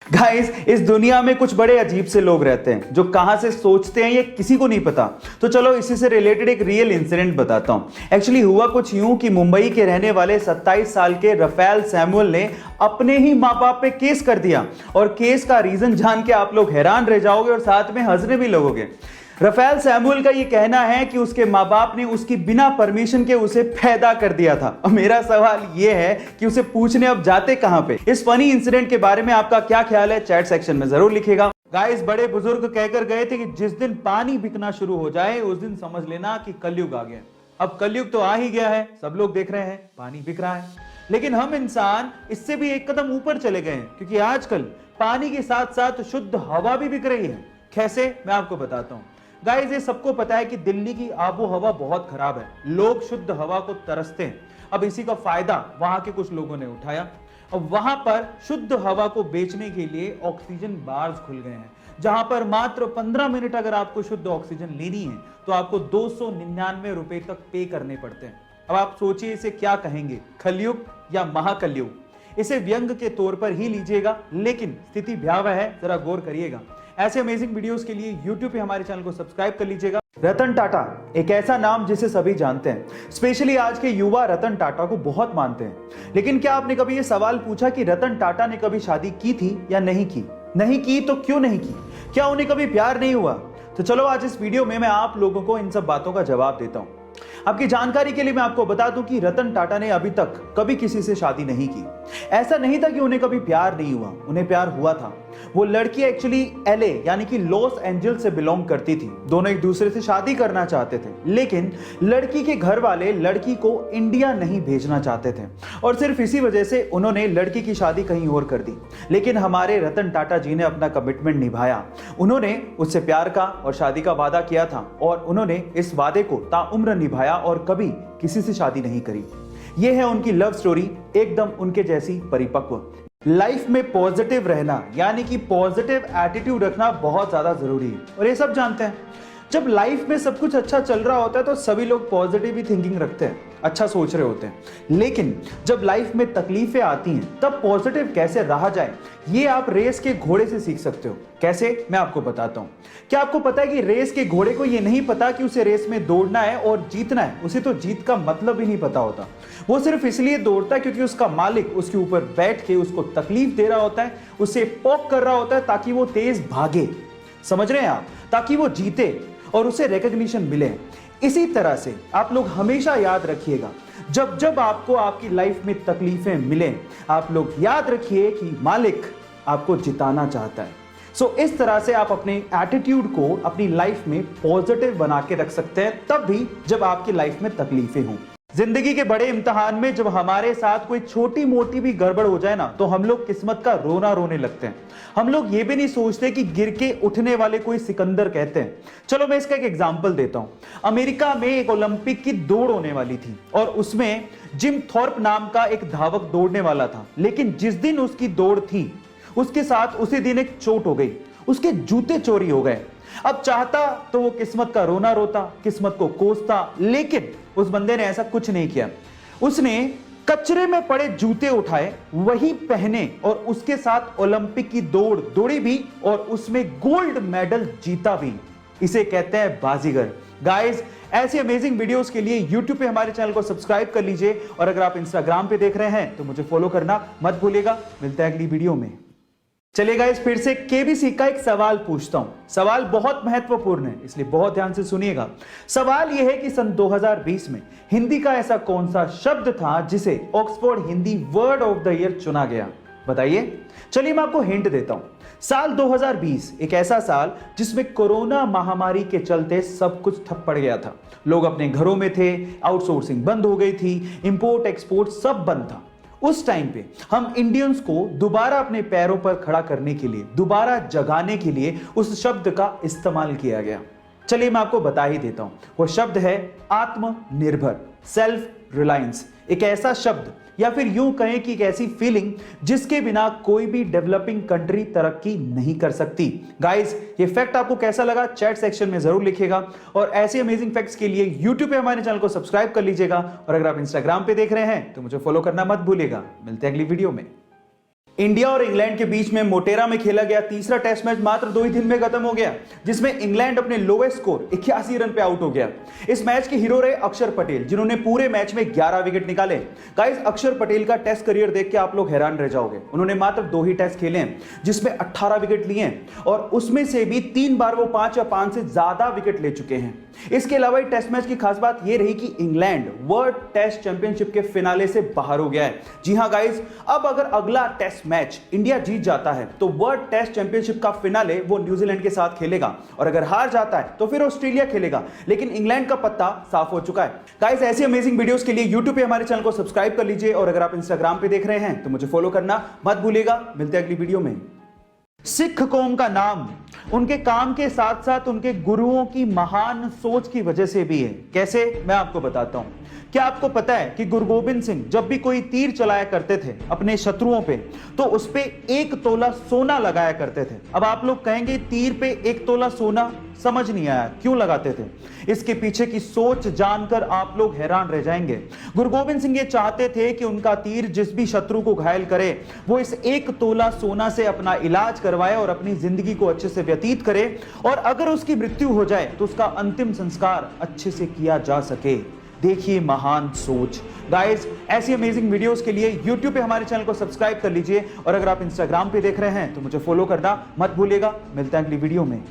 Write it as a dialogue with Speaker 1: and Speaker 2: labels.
Speaker 1: Guys, इस दुनिया में कुछ बड़े अजीब से लोग रहते हैं जो कहां से सोचते हैं ये किसी को नहीं पता। तो चलो इसी से रिलेटेड एक रियल इंसिडेंट बताता हूं। एक्चुअली हुआ कुछ यूं कि मुंबई के रहने वाले 27 साल के रफेल सैमुअल ने अपने ही मां बाप पे केस कर दिया, और केस का रीजन जान के आप लोग हैरान रह जाओगे और साथ में हंसने भी लगोगे। रफेल सैमुअल का यह कहना है कि उसके मां बाप ने उसकी बिना परमिशन के उसे पैदा कर दिया था। और मेरा सवाल यह है कि उसे पूछने अब जाते कहां पे। इस फनी इंसिडेंट के बारे में आपका क्या ख्याल है, चैट सेक्शन में जरूर लिखिएगा। गाइस, बड़े बुजुर्ग कहकर गए थे कि जिस दिन पानी बिकना शुरू हो जाए उस दिन समझ लेना कि कलयुग आ गया। अब कलयुग तो आ ही गया है, सब लोग देख रहे हैं पानी बिक रहा है। लेकिन हम इंसान इससे भी एक कदम ऊपर चले गए हैं, क्योंकि आजकल पानी के साथ साथ शुद्ध हवा भी बिक रही है। कैसे, मैं आपको बताता हूं। गाइस, ये सबको पता है कि दिल्ली की आबो हवा बहुत खराब है, लोग शुद्ध हवा को तरसते हैं। अब इसी का फायदा वहां के कुछ लोगों ने उठाया। अब वहां पर शुद्ध हवा को बेचने के लिए ऑक्सीजन बार्स खुल गए हैं, जहां पर मात्र 15 मिनट अगर आपको शुद्ध ऑक्सीजन लेनी है तो आपको 299 रुपए तक पे करने पड़ते हैं। अब आप सोचिए इसे क्या कहेंगे, कलयुग या महाकलयुग। इसे व्यंग के तौर पर ही लीजिएगा, लेकिन स्थिति भयावह है, जरा गौर करिएगा। ऐसे अमेजिंग वीडियोस के लिए YouTube पे हमारे चैनल को सब्सक्राइब कर लीजिएगा। रतन टाटा एक ऐसा नाम जिसे सभी जानते हैं, स्पेशली आज के युवा रतन टाटा को बहुत मानते हैं। लेकिन क्या आपने कभी यह सवाल पूछा कि रतन टाटा ने कभी शादी की थी या नहीं की? नहीं की तो क्यों नहीं की? क्या उन्हें कभी प्यार नहीं हुआ? तो चलो आज इस वीडियो में मैं आप लोगों को इन सब बातों का जवाब देता हूं। आपकी जानकारी के लिए मैं आपको बता दूं कि रतन टाटा ने अभी तक कभी किसी से शादी नहीं की। ऐसा नहीं था कि उन्हें कभी प्यार नहीं हुआ, उन्हें प्यार हुआ था। वो लड़की एक्चुअली LA यानी कि लॉस एंजल्स से बिलोंग करती थी। दोनों एक दूसरे से शादी करना चाहते थे, लेकिन लड़की के घर वाले लड़की को इंडिया नहीं भेजना चाहते थे, और सिर्फ इसी वजह से उन्होंने लड़की की शादी कहीं और कर दी। लेकिन हमारे रतन टाटा जी ने अपना कमिटमेंट निभाया। उन्होंने उससे प्यार का और शादी का वादा किया था, और उन्होंने इस वादे को ताउम्र निभाया और कभी किसी से शादी नहीं करी। यह है उनकी लव स्टोरी, एकदम उनके जैसी परिपक्व। लाइफ में पॉजिटिव रहना यानी कि पॉजिटिव एटीट्यूड रखना बहुत ज्यादा जरूरी है, और ये सब जानते हैं। जब लाइफ में सब कुछ अच्छा चल रहा होता है तो सभी लोग पॉजिटिव ही थिंकिंग रखते हैं, अच्छा सोच रहे होते हैं। लेकिन जब लाइफ में तकलीफें आती हैं तब पॉजिटिव कैसे रहा जाए, ये आप रेस के घोड़े से सीख सकते हो। कैसे, मैं आपको बताता हूं। क्या आपको पता है कि रेस के घोड़े को ये नहीं पता कि उसे रेस में दौड़ना है और जीतना है? उसे तो जीत का मतलब ही नहीं पता होता। वो सिर्फ इसलिए दौड़ता है क्योंकि उसका मालिक उसके ऊपर बैठ के उसको तकलीफ दे रहा होता है, उसे पोक कर रहा होता है ताकि वो तेज भागे। समझ रहे हैं आप? ताकि वो जीते और उसे रिकॉग्निशन मिले। इसी तरह से आप लोग हमेशा याद रखिएगा, जब जब आपको आपकी लाइफ में तकलीफें मिले, आप लोग याद रखिए कि मालिक आपको जिताना चाहता है। सो इस तरह से आप अपने एटीट्यूड को अपनी लाइफ में पॉजिटिव बना के रख सकते हैं, तब भी जब आपकी लाइफ में तकलीफें हों। जिंदगी के बड़े इम्तिहान में जब हमारे साथ कोई छोटी मोटी भी गड़बड़ हो जाए ना, तो हम लोग किस्मत का रोना रोने लगते हैं। हम लोग ये भी नहीं सोचते कि गिर के उठने वाले कोई सिकंदर कहते हैं। चलो मैं इसका एक एग्जांपल देता हूं। अमेरिका में एक ओलंपिक की दौड़ होने वाली थी, और उसमें जिम थॉर्प नाम का एक धावक दौड़ने वाला था। लेकिन जिस दिन उसकी दौड़ थी, उसके साथ उसी दिन एक चोट हो गई, उसके जूते चोरी हो गए। अब चाहता तो वो किस्मत का रोना रोता, किस्मत को कोसता, लेकिन उस बंदे ने ऐसा कुछ नहीं किया। उसने कचरे में पड़े जूते उठाए, वही पहने, और उसके साथ ओलंपिक की दौड़ दौड़ी भी, और उसमें गोल्ड मेडल जीता भी। इसे कहते हैं बाजीगर। गाइस, ऐसे अमेजिंग वीडियोस के लिए YouTube पे हमारे चैनल को सब्सक्राइब कर लीजिए, और अगर आप Instagram पे देख रहे हैं तो मुझे फॉलो करना मत भूलिएगा। मिलते हैं अगली वीडियो में। चलिए गाइस, फिर से KBC का एक सवाल पूछता हूं। सवाल बहुत महत्वपूर्ण है, इसलिए बहुत ध्यान से सुनिएगा। सवाल यह है कि सन 2020 में हिंदी का ऐसा कौन सा शब्द था जिसे Oxford Hindi word of the year चुना गया? बताइए। चलिए मैं आपको हिंट देता हूं। साल 2020 एक ऐसा साल जिसमें कोरोना महामारी के चलते सब कुछ ठप पड़ गया था। लोग अपने घरों में थे, आउटसोर्सिंग बंद हो गई थी, इंपोर्ट एक्सपोर्ट सब बंद था। उस टाइम पे हम इंडियंस को दोबारा अपने पैरों पर खड़ा करने के लिए, दोबारा जगाने के लिए उस शब्द का इस्तेमाल किया गया। चलिए मैं आपको बता ही देता हूं। वो शब्द है आत्मनिर्भर, सेल्फ रिलायंस। एक ऐसा शब्द, या फिर यूं कहें कि एक ऐसी फीलिंग जिसके बिना कोई भी डेवलपिंग कंट्री तरक्की नहीं कर सकती। गाइस, ये फैक्ट आपको कैसा लगा चैट सेक्शन में जरूर लिखिएगा, और ऐसे अमेजिंग फैक्ट्स के लिए YouTube पे हमारे चैनल को सब्सक्राइब कर लीजिएगा, और अगर आप Instagram पे देख रहे हैं तो मुझे फॉलो करना मत भूलिएगा। मिलते हैं अगली वीडियो में। इंडिया और इंग्लैंड के बीच में मोटेरा में खेला गया तीसरा टेस्ट मैच मात्र 2 ही दिन में खत्म हो गया, जिसमें इंग्लैंड अपने लोएस्ट स्कोर 81 रन पे आउट हो गया। इस मैच के हीरो रहे अक्षर पटेल, जिन्होंने पूरे मैच में 11 विकेट निकाले। गाइस, अक्षर पटेल का टेस्ट करियर देख के आप लोग हैरान रह जाओगे। उन्होंने मात्र 2 ही टेस्ट खेले हैं, जिसमें 18 विकेट लिए हैं और उसमें से भी 3 बार वो 5 या 5 से ज्यादा विकेट ले चुके हैं। इसके अलावा टेस्ट मैच की खास बात यह रही कि इंग्लैंड वर्ल्ड टेस्ट चैंपियनशिप के फिनाले से बाहर हो गया है। जी हां गाइस, अब अगर अगला टेस्ट मैच इंडिया जीत जाता है तो वर्ल्ड टेस्ट चैंपियनशिप का फिनाले वो न्यूजीलैंड के साथ खेलेगा, और अगर हार जाता है तो फिर ऑस्ट्रेलिया खेलेगा। लेकिन इंग्लैंड का पत्ता साफ हो चुका है। गाइस, ऐसी अमेजिंग वीडियोस के लिए यूट्यूब पे हमारे चैनल को सब्सक्राइब कर लीजिए, और अगर आप इंस्टाग्राम पे देख रहे हैं तो मुझे फॉलो करना मत भूलिएगा। मिलते हैं अगली वीडियो में। सिख कौम का नाम उनके काम के साथ साथ उनके गुरुओं की महान सोच की वजह से भी है। कैसे, मैं आपको बताता हूं। क्या आपको पता है कि गुरु गोबिंद सिंह जब भी कोई तीर चलाया करते थे अपने शत्रुओं पे, तो उस पे 1 तोला सोना लगाया करते थे। अब आप लोग कहेंगे तीर पे 1 तोला सोना, समझ नहीं आया क्यों लगाते थे। इसके पीछे की सोच जानकर आप लोग हैरान रह जाएंगे। गुरु गोबिंद सिंह ये चाहते थे कि उनका तीर जिस भी शत्रु को घायल करे वो इस 1 तोला सोना से अपना इलाज करवाए और अपनी जिंदगी को अच्छे से व्यतीत करे, और अगर उसकी मृत्यु हो जाए तो उसका अंतिम संस्कार अच्छे से किया जा सके। देखिए महान सोच। गाइस, ऐसी अमेजिंग वीडियोस के लिए YouTube पे हमारे चैनल को सब्सक्राइब कर लीजिए, और अगर आप इंस्टाग्राम पे देख रहे हैं तो मुझे फॉलो करना मत भूलिएगा। मिलते हैं अगली वीडियो में।